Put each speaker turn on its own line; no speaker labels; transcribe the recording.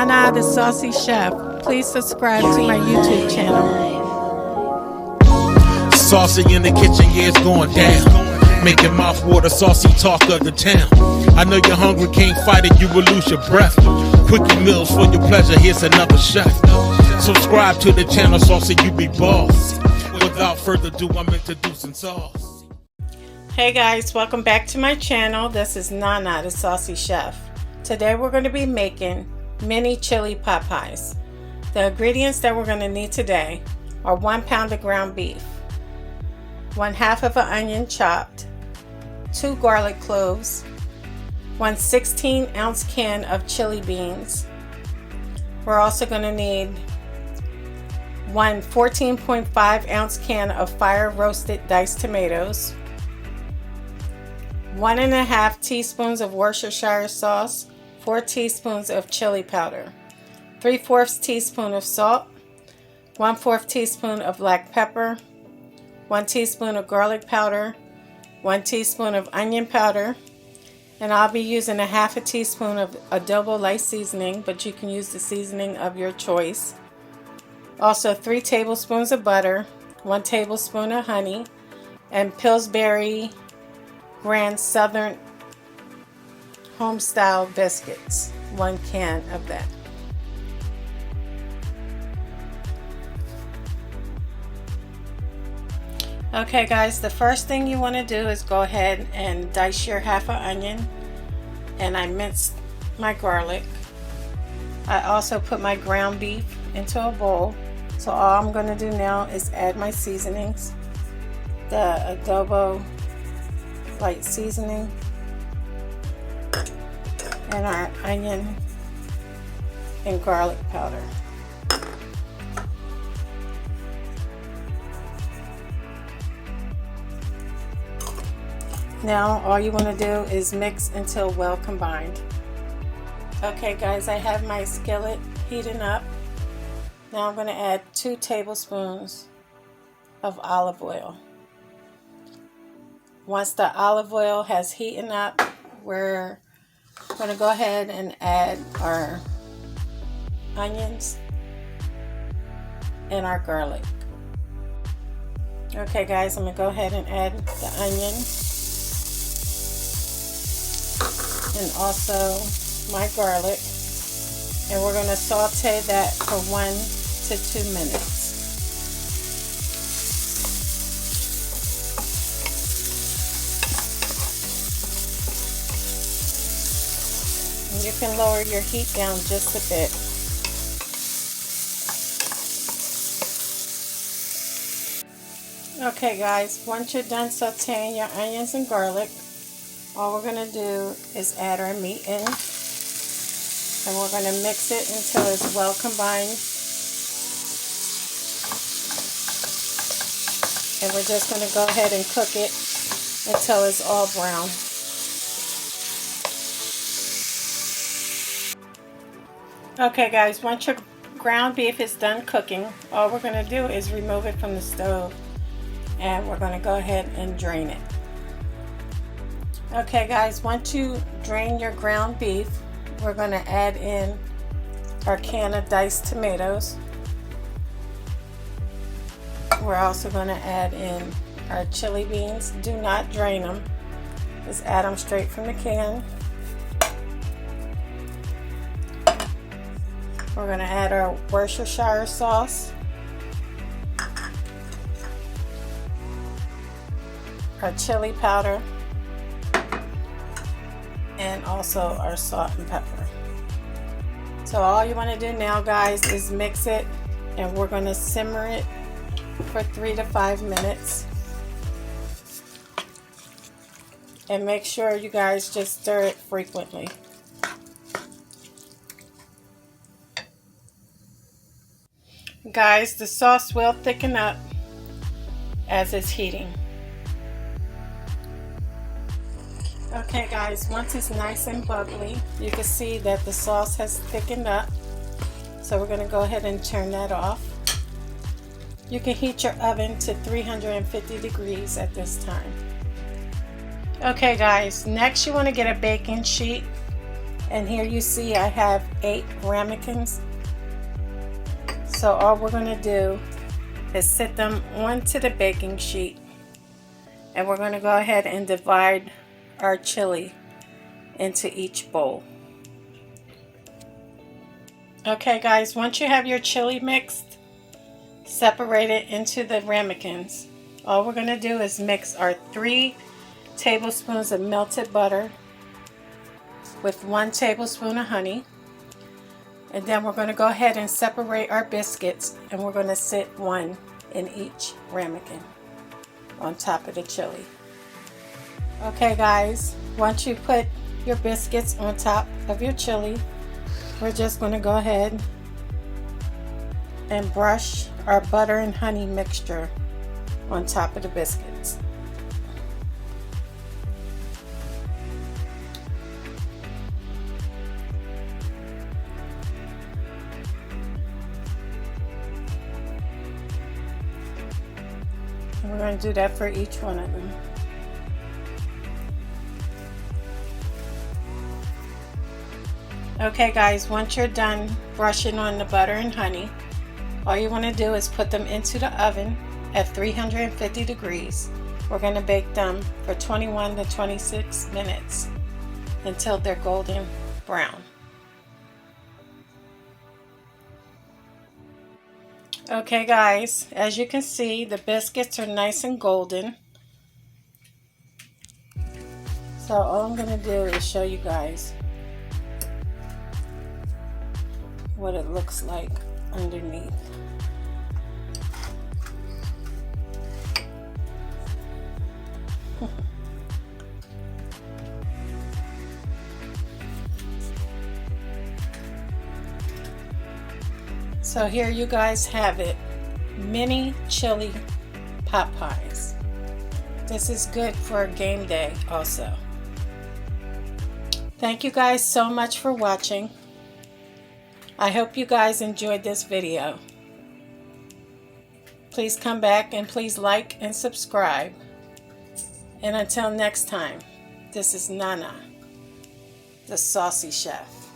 Nana the Saucy Chef. Please subscribe to my YouTube channel.
Saucy in the kitchen, yeah, it's going down. Making mouth water, saucy talk of the town. I know you're hungry, can't fight it, you will lose your breath. Quickie meals for your pleasure, here's another chef. Subscribe to the channel, Saucy, you be boss. Without further ado, I'm introducing sauce.
Hey guys, welcome back to my channel. This is Nana the Saucy Chef. Today we're going to be making mini chili pot pies. The ingredients that we're going to need today are 1 pound of ground beef, 1/2 of an onion chopped, 2 garlic cloves, 1 16-ounce can of chili beans. We're also going to need 1 14.5-ounce can of fire roasted diced tomatoes, 1.5 teaspoons of Worcestershire sauce, 4 teaspoons of chili powder, 3/4 teaspoon of salt, 1/4 teaspoon of black pepper, 1 teaspoon of garlic powder, 1 teaspoon of onion powder, and I'll be using 1/2 teaspoon of adobo light seasoning, but you can use the seasoning of your choice. Also 3 tablespoons of butter, 1 tablespoon of honey, and Pillsbury Grand Southern Homestyle biscuits, 1 can of that. Okay guys, the first thing you want to do is go ahead and dice your 1/2 onion, and I minced my garlic. I also put my ground beef into a bowl. So all I'm going to do now is add my seasonings, the adobo light seasoning, and our onion and garlic powder. Now all you want to do is mix until well combined. Okay guys, I have my skillet heating up. Now I'm going to add 2 tablespoons of olive oil. Once the olive oil has heated up, we're going to go ahead and add our onions and our garlic. Okay guys, I'm going to go ahead and add the onion and also my garlic, and we're going to saute that for 1 to 2 minutes. And you can lower your heat down just a bit. Okay guys, once you're done sauteing your onions and garlic, all we're going to do is add our meat in, and we're going to mix it until it's well combined. And we're just going to go ahead and cook it until it's all brown. Okay guys, once your ground beef is done cooking, all we're going to do is remove it from the stove, and we're going to go ahead and drain it. Okay guys, once you drain your ground beef, we're going to add in our can of diced tomatoes. We're also going to add in our chili beans. Do not drain them, just add them straight from the can. We're going to add our Worcestershire sauce, our chili powder, and also our salt and pepper. So all you want to do now guys is mix it, and we're going to simmer it for 3 to 5 minutes. And make sure you guys just stir it frequently. Guys, the sauce will thicken up as it's heating. Okay guys, once it's nice and bubbly, you can see that the sauce has thickened up. So we're going to go ahead and turn that off. You can heat your oven to 350 degrees at this time. Okay guys, next you want to get a baking sheet And here you see I have 8 ramekins. So all we're going to do is sit them onto the baking sheet, and we're going to go ahead and divide our chili into each bowl. Okay guys, once you have your chili mixed, separate it into the ramekins. All we're going to do is mix our 3 tablespoons of melted butter with 1 tablespoon of honey. And then we're going to go ahead and separate our biscuits, and we're going to sit 1 in each ramekin on top of the chili. Okay guys, once you put your biscuits on top of your chili, we're just going to go ahead and brush our butter and honey mixture on top of the biscuits. And we're going to do that for each one of them. Okay guys, once you're done brushing on the butter and honey, all you want to do is put them into the oven at 350 degrees. We're going to bake them for 21 to 26 minutes until they're golden brown. Okay guys, as you can see, the biscuits are nice and golden. So all I'm going to do is show you guys what it looks like underneath. So here you guys have it, mini chili pot pies. This is good for game day also. Thank you guys so much for watching. I hope you guys enjoyed this video. Please come back and please like and subscribe. And until next time, this is Nana, the Saucy Chef.